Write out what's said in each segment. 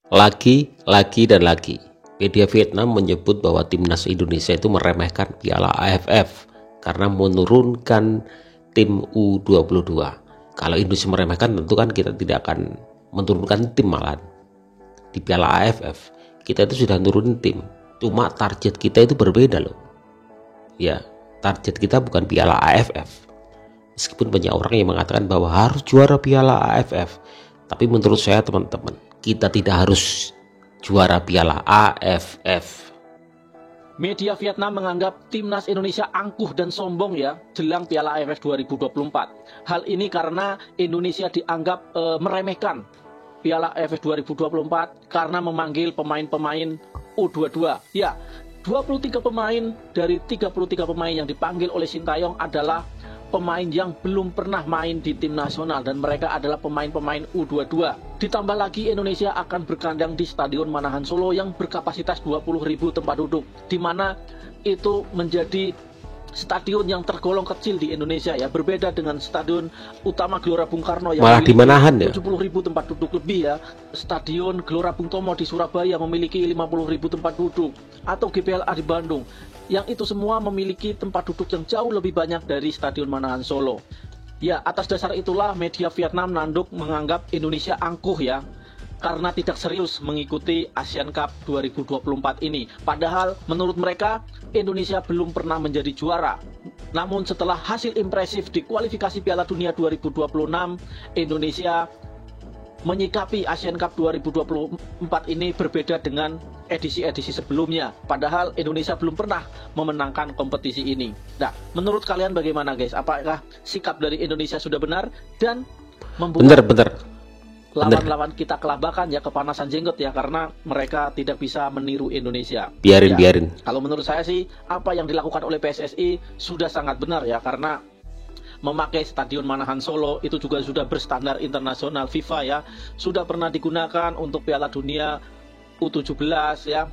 Lagi dan lagi, media Vietnam menyebut bahwa timnas Indonesia itu meremehkan Piala AFF karena menurunkan tim U22. Kalau Indonesia meremehkan, tentu kan kita tidak akan menurunkan tim malahan. Di Piala AFF, kita itu sudah nurunin tim. Cuma target kita itu berbeda loh. Ya, target kita bukan Piala AFF. Meskipun banyak orang yang mengatakan bahwa harus juara Piala AFF. Tapi menurut saya teman-teman, kita tidak harus juara Piala AFF. Media Vietnam menganggap timnas Indonesia angkuh dan sombong ya jelang Piala AFF 2024. Hal ini karena Indonesia dianggap meremehkan Piala AFF 2024 karena memanggil pemain-pemain U22. Ya, 23 pemain dari 33 pemain yang dipanggil oleh Sintayong adalah pemain yang belum pernah main di tim nasional dan mereka adalah pemain-pemain U22. Ditambah lagi Indonesia akan berkandang di Stadion Manahan Solo yang berkapasitas 20.000 tempat duduk, di mana itu menjadi stadion yang tergolong kecil di Indonesia ya, berbeda dengan stadion utama Gelora Bung Karno yang malah di Manahan ya 70.000 tempat duduk lebih ya. Stadion Gelora Bung Tomo di Surabaya memiliki 50.000 tempat duduk, atau GBLA di Bandung yang itu semua memiliki tempat duduk yang jauh lebih banyak dari Stadion Manahan Solo. Ya, atas dasar itulah media Vietnam nanduk menganggap Indonesia angkuh ya, karena tidak serius mengikuti Asian Cup 2024 ini. Padahal menurut mereka Indonesia belum pernah menjadi juara. Namun setelah hasil impresif di kualifikasi Piala Dunia 2026, Indonesia menyikapi Asian Cup 2024 ini berbeda dengan edisi-edisi sebelumnya. Padahal Indonesia belum pernah memenangkan kompetisi ini. Nah, menurut kalian bagaimana guys? Apakah sikap dari Indonesia sudah benar dan membuat lawan-lawan kita kelabakan ya, kepanasan jenggot ya, karena mereka tidak bisa meniru Indonesia? Biarin. Kalau menurut saya sih, apa yang dilakukan oleh PSSI sudah sangat benar ya, karena memakai Stadion Manahan Solo itu juga sudah berstandar internasional FIFA ya, sudah pernah digunakan untuk Piala Dunia U17 ya,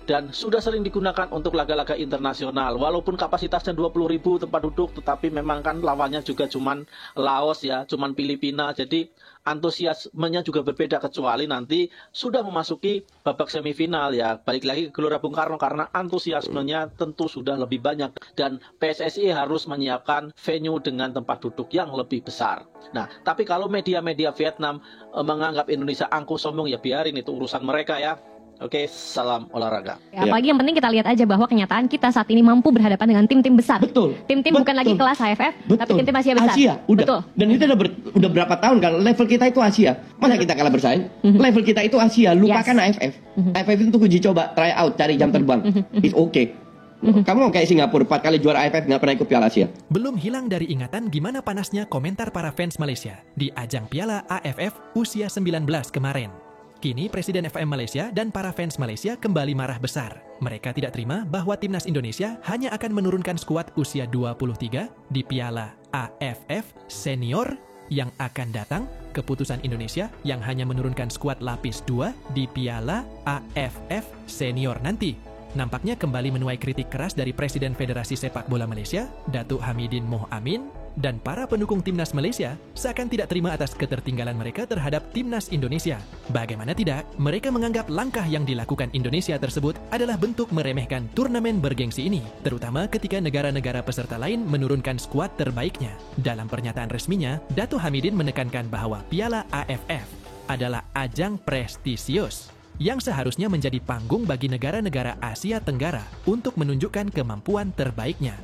dan sudah sering digunakan untuk laga-laga internasional. Walaupun kapasitasnya 20.000 tempat duduk, tetapi memang kan lawannya juga cuman Laos ya, cuman Filipina. Jadi antusiasmenya juga berbeda, kecuali nanti sudah memasuki babak semifinal ya. Balik lagi ke Gelora Bung Karno karena antusiasmenya tentu sudah lebih banyak, dan PSSI harus menyiapkan venue dengan tempat duduk yang lebih besar. Nah, tapi kalau media-media Vietnam menganggap Indonesia angkuh sombong, ya biarin, itu urusan mereka ya. Oke, salam olahraga. Ya, apalagi yang penting kita lihat aja bahwa kenyataan kita saat ini mampu berhadapan dengan tim-tim besar. Betul. Tim-tim bukan lagi kelas AFF, tapi tim-tim Asia besar. Asia, udah. Betul. Dan itu udah berapa tahun kan level kita itu Asia. Masa kita kalah bersaing? Level kita itu Asia, lupakan AFF. AFF itu uji coba, try out, cari jam terbang. It's okay. Kamu kayak Singapura 4 kali juara AFF nggak pernah ikut Piala Asia. Belum hilang dari ingatan gimana panasnya komentar para fans Malaysia di ajang Piala AFF usia 19 kemarin. Kini Presiden FM Malaysia dan para fans Malaysia kembali marah besar. Mereka tidak terima bahwa timnas Indonesia hanya akan menurunkan skuad usia 23 di Piala AFF Senior yang akan datang. Keputusan Indonesia yang hanya menurunkan skuad lapis 2 di Piala AFF Senior nanti nampaknya kembali menuai kritik keras dari Presiden Federasi Sepak Bola Malaysia, Datuk Hamidin Moh Amin, dan para pendukung timnas Malaysia seakan tidak terima atas ketertinggalan mereka terhadap timnas Indonesia. Bagaimana tidak, mereka menganggap langkah yang dilakukan Indonesia tersebut adalah bentuk meremehkan turnamen bergengsi ini, terutama ketika negara-negara peserta lain menurunkan skuad terbaiknya. Dalam pernyataan resminya, Datuk Hamidin menekankan bahwa Piala AFF adalah ajang prestisius yang seharusnya menjadi panggung bagi negara-negara Asia Tenggara untuk menunjukkan kemampuan terbaiknya.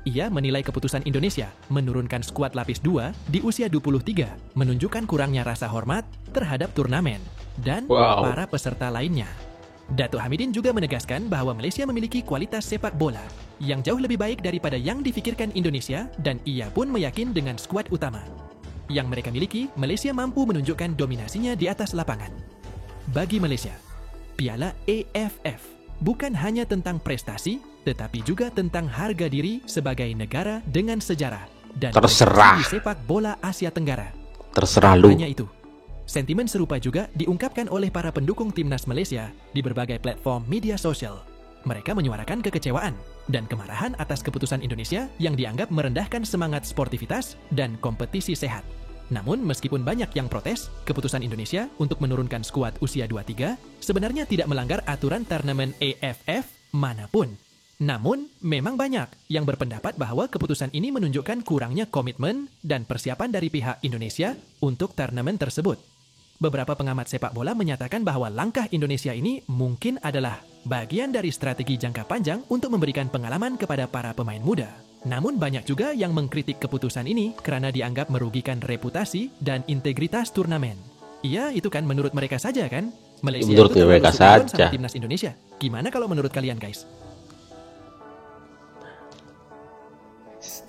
Ia menilai keputusan Indonesia menurunkan skuad lapis 2 di usia 23 menunjukkan kurangnya rasa hormat terhadap turnamen dan para peserta lainnya. Datuk Hamidin juga menegaskan bahwa Malaysia memiliki kualitas sepak bola yang jauh lebih baik daripada yang difikirkan Indonesia, dan ia pun meyakin dengan skuad utama yang mereka miliki, Malaysia mampu menunjukkan dominasinya di atas lapangan. Bagi Malaysia, Piala AFF bukan hanya tentang prestasi, tetapi juga tentang harga diri sebagai negara dengan sejarah dan terserah di sepak bola Asia Tenggara. Terserah lu. Hanya itu. Sentimen serupa juga diungkapkan oleh para pendukung timnas Malaysia di berbagai platform media sosial. Mereka menyuarakan kekecewaan dan kemarahan atas keputusan Indonesia yang dianggap merendahkan semangat sportivitas dan kompetisi sehat. Namun, meskipun banyak yang protes, keputusan Indonesia untuk menurunkan skuad usia 23 sebenarnya tidak melanggar aturan turnamen AFF manapun. Namun, memang banyak yang berpendapat bahwa keputusan ini menunjukkan kurangnya komitmen dan persiapan dari pihak Indonesia untuk turnamen tersebut. Beberapa pengamat sepak bola menyatakan bahwa langkah Indonesia ini mungkin adalah bagian dari strategi jangka panjang untuk memberikan pengalaman kepada para pemain muda. Namun banyak juga yang mengkritik keputusan ini karena dianggap merugikan reputasi dan integritas turnamen. Iya, itu kan menurut mereka saja kan? Malaysia menurut itu mereka terlalu saja. sama timnas Indonesia. Gimana kalau menurut kalian, guys?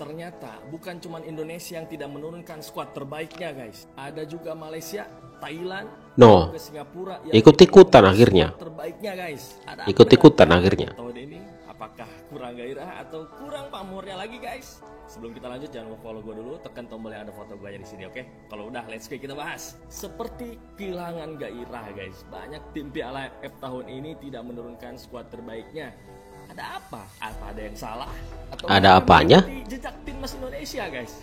Ternyata bukan cuma Indonesia yang tidak menurunkan skuad terbaiknya, guys. Ada juga Malaysia, Thailand, juga Singapura yang ikut-ikutan akhirnya. Terbaiknya, guys. Ikut-ikutan akhirnya. Tahun ini apakah kurang gairah atau kurang pamornya lagi, guys? Sebelum kita lanjut, jangan lupa follow gue dulu, tekan tombol yang ada foto gue di sini, oke? Kalau udah, let's go kita bahas. Seperti kehilangan gairah, guys. Banyak tim Piala AFF tahun ini tidak menurunkan skuad terbaiknya. Ada apa? Apa ada yang salah? Atau ada apanya? Jejak timnas Indonesia, guys.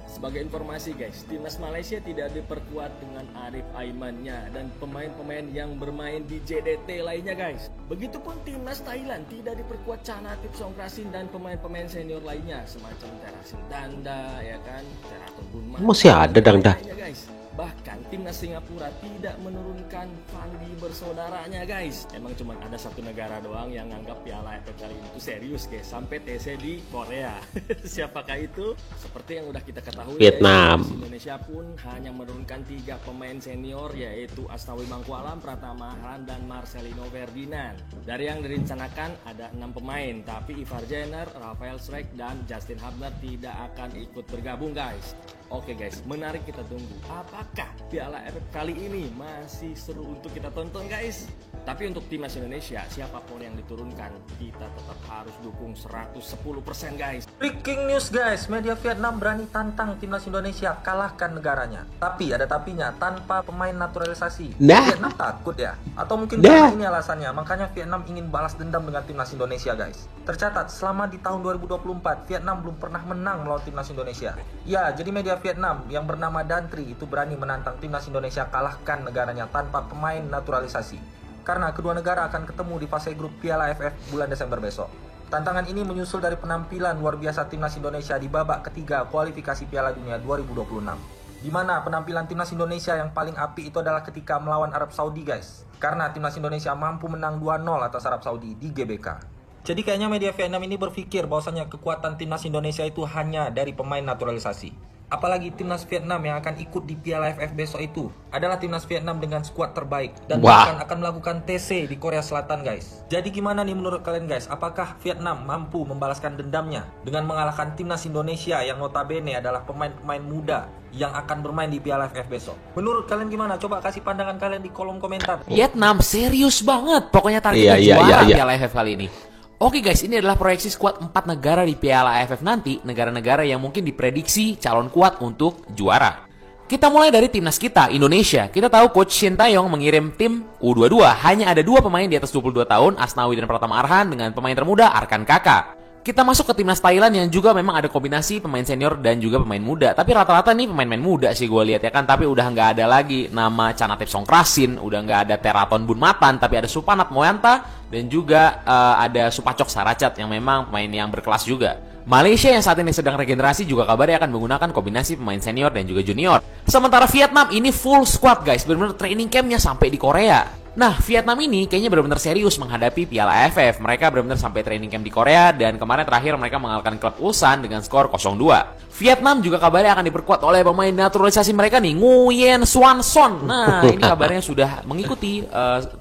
Sebagai informasi, guys, timnas Malaysia tidak diperkuat dengan Arif Aimannya dan pemain-pemain yang bermain di JDT lainnya, guys. Begitupun timnas Thailand tidak diperkuat Chanatip Songkrasin dan pemain-pemain senior lainnya semacam Terasin Danda, ya kan, Teraton Bunma. Masih ada Danda. Guys. Bahkan timnas Singapura tidak menurunkan Fandi bersaudaranya, guys. Emang cuma ada satu negara doang yang nganggap Piala AFF kali ini tuh serius, guys. Sampai TC di Korea. Siapakah itu? Seperti yang udah kita ketahui, Vietnam. guys, Indonesia pun hanya menurunkan 3 pemain senior, yaitu Asnawi Mangkualam, Pratama Ahlan, dan Marcelino Ferdinand. Dari yang direncanakan ada 6 pemain, tapi Ivar Jenner, Rafael Schreck, dan Justin Hubner tidak akan ikut bergabung, guys. Oke, guys, menarik kita tunggu. Apakah Piala AFF kali ini masih seru untuk kita tonton, guys? Tapi untuk timnas Indonesia, siapapun yang diturunkan, kita tetap harus dukung 110%, guys. Breaking news, guys, media Vietnam berani tantang timnas Indonesia kalahkan negaranya. Tapi ada tapinya, tanpa pemain naturalisasi. Vietnam takut ya? Atau mungkin karena ini alasannya, makanya Vietnam ingin balas dendam dengan timnas Indonesia, guys. Tercatat, selama di tahun 2024, Vietnam belum pernah menang melawan timnas Indonesia. Ya, jadi media Vietnam yang bernama Dantri itu berani menantang timnas Indonesia kalahkan negaranya tanpa pemain naturalisasi. Karena kedua negara akan ketemu di fase grup Piala AFF bulan Desember besok. Tantangan ini menyusul dari penampilan luar biasa timnas Indonesia di babak ketiga kualifikasi Piala Dunia 2026. Di mana penampilan timnas Indonesia yang paling apik itu adalah ketika melawan Arab Saudi, guys. Karena timnas Indonesia mampu menang 2-0 atas Arab Saudi di GBK. Jadi kayaknya media Vietnam ini berpikir bahwasanya kekuatan timnas Indonesia itu hanya dari pemain naturalisasi. Apalagi timnas Vietnam yang akan ikut di Piala AFF besok itu adalah timnas Vietnam dengan skuad terbaik dan bahkan akan melakukan TC di Korea Selatan, guys. Jadi gimana nih menurut kalian, guys? Apakah Vietnam mampu membalaskan dendamnya dengan mengalahkan timnas Indonesia yang notabene adalah pemain-pemain muda yang akan bermain di Piala AFF besok? Menurut kalian gimana? Coba kasih pandangan kalian di kolom komentar. Vietnam serius banget, pokoknya targetnya juara Piala AFF kali ini. Oke guys, ini adalah proyeksi skuad 4 negara di Piala AFF nanti, negara-negara yang mungkin diprediksi calon kuat untuk juara. Kita mulai dari timnas kita, Indonesia. Kita tahu Coach Shin Taeyong mengirim tim U22. Hanya ada 2 pemain di atas 22 tahun, Asnawi dan Pratama Arhan, dengan pemain termuda Arkan Kaka. Kita masuk ke timnas Thailand yang juga memang ada kombinasi pemain senior dan juga pemain muda. Tapi rata-rata nih pemain-pemain muda sih gue lihat ya kan. Tapi udah nggak ada lagi nama Chanatip Songkrasin, udah nggak ada Teraton Bunmatan, tapi ada Supanat Moyanta dan juga ada Supacok Saracat yang memang pemain yang berkelas juga. Malaysia yang saat ini sedang regenerasi juga kabarnya akan menggunakan kombinasi pemain senior dan juga junior. Sementara Vietnam ini full squad, guys, benar-benar training campnya sampai di Korea. Nah, Vietnam ini kayaknya benar-benar serius menghadapi Piala AFF. Mereka benar-benar sampai training camp di Korea dan kemarin terakhir mereka mengalahkan klub Ulsan dengan skor 0-2. Vietnam juga kabarnya akan diperkuat oleh pemain naturalisasi mereka nih, Nguyen Xuan Son. Nah, ini kabarnya sudah mengikuti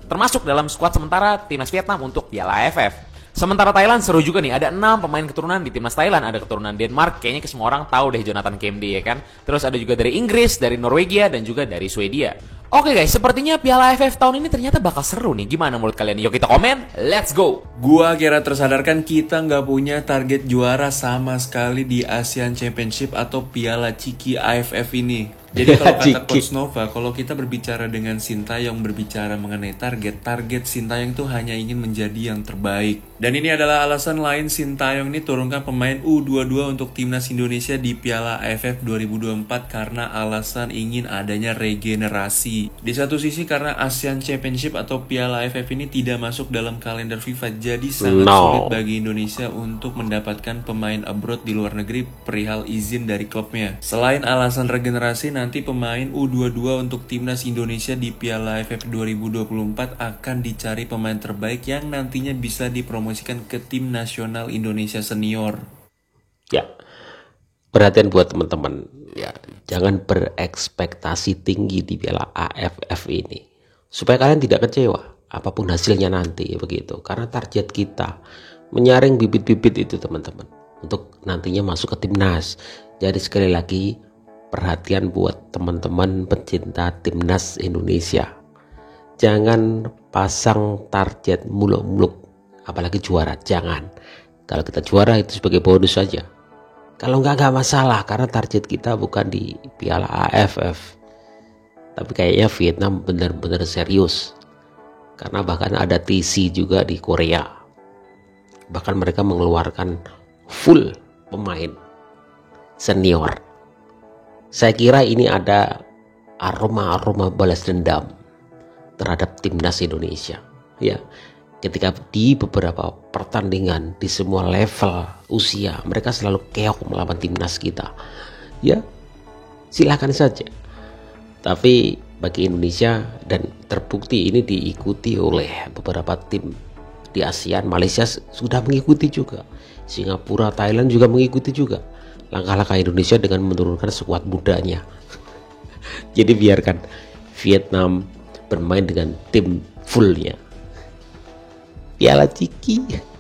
termasuk dalam skuad sementara timnas Vietnam untuk Piala AFF. Sementara Thailand seru juga nih, ada 6 pemain keturunan di timnas Thailand. Ada keturunan Denmark, kayaknya semua orang tahu deh Jonathan Kemdi ya kan. Terus ada juga dari Inggris, dari Norwegia, dan juga dari Swedia. Oke guys, sepertinya Piala AFF tahun ini ternyata bakal seru nih. Gimana menurut kalian? Yuk kita komen, let's go! Gua kira tersadarkan kita nggak punya target juara sama sekali di Asian Championship atau Piala Ciki AFF ini. Jadi kalau kata Coach Nova, kalau kita berbicara dengan Sintayong, berbicara mengenai target Sintayong itu hanya ingin menjadi yang terbaik. Dan ini adalah alasan lain Sintayong ini turunkan pemain U22 untuk timnas Indonesia di Piala AFF 2024 karena alasan ingin adanya regenerasi. Di satu sisi karena ASEAN Championship atau Piala AFF ini tidak masuk dalam kalender FIFA, jadi sangat sulit bagi Indonesia untuk mendapatkan pemain abroad di luar negeri perihal izin dari klubnya. Selain alasan regenerasi, nanti pemain U22 untuk timnas Indonesia di Piala AFF 2024 akan dicari pemain terbaik yang nantinya bisa dipromosikan ke tim nasional Indonesia senior. Ya, perhatian buat teman-teman, ya, jangan berekspektasi tinggi di Piala AFF ini supaya kalian tidak kecewa apapun hasilnya nanti, begitu. Karena target kita menyaring bibit-bibit itu, teman-teman, untuk nantinya masuk ke timnas. Jadi sekali lagi, perhatian buat teman-teman pencinta timnas Indonesia, jangan pasang target muluk-muluk, apalagi juara. Jangan. Kalau kita juara itu sebagai bonus saja. Kalau nggak masalah, karena target kita bukan di Piala AFF. Tapi kayaknya Vietnam benar-benar serius, karena bahkan ada TC juga di Korea. Bahkan mereka mengeluarkan full pemain senior. Saya kira ini ada aroma balas dendam terhadap timnas Indonesia. Ya, ketika di beberapa pertandingan di semua level usia mereka selalu keok melawan timnas kita. Ya, silakan saja. Tapi bagi Indonesia, dan terbukti ini diikuti oleh beberapa tim di ASEAN, Malaysia sudah mengikuti juga, Singapura, Thailand juga mengikuti juga langkah-langkah Indonesia dengan menurunkan skuad mudanya. Jadi biarkan Vietnam bermain dengan tim fullnya. Piala Ciki.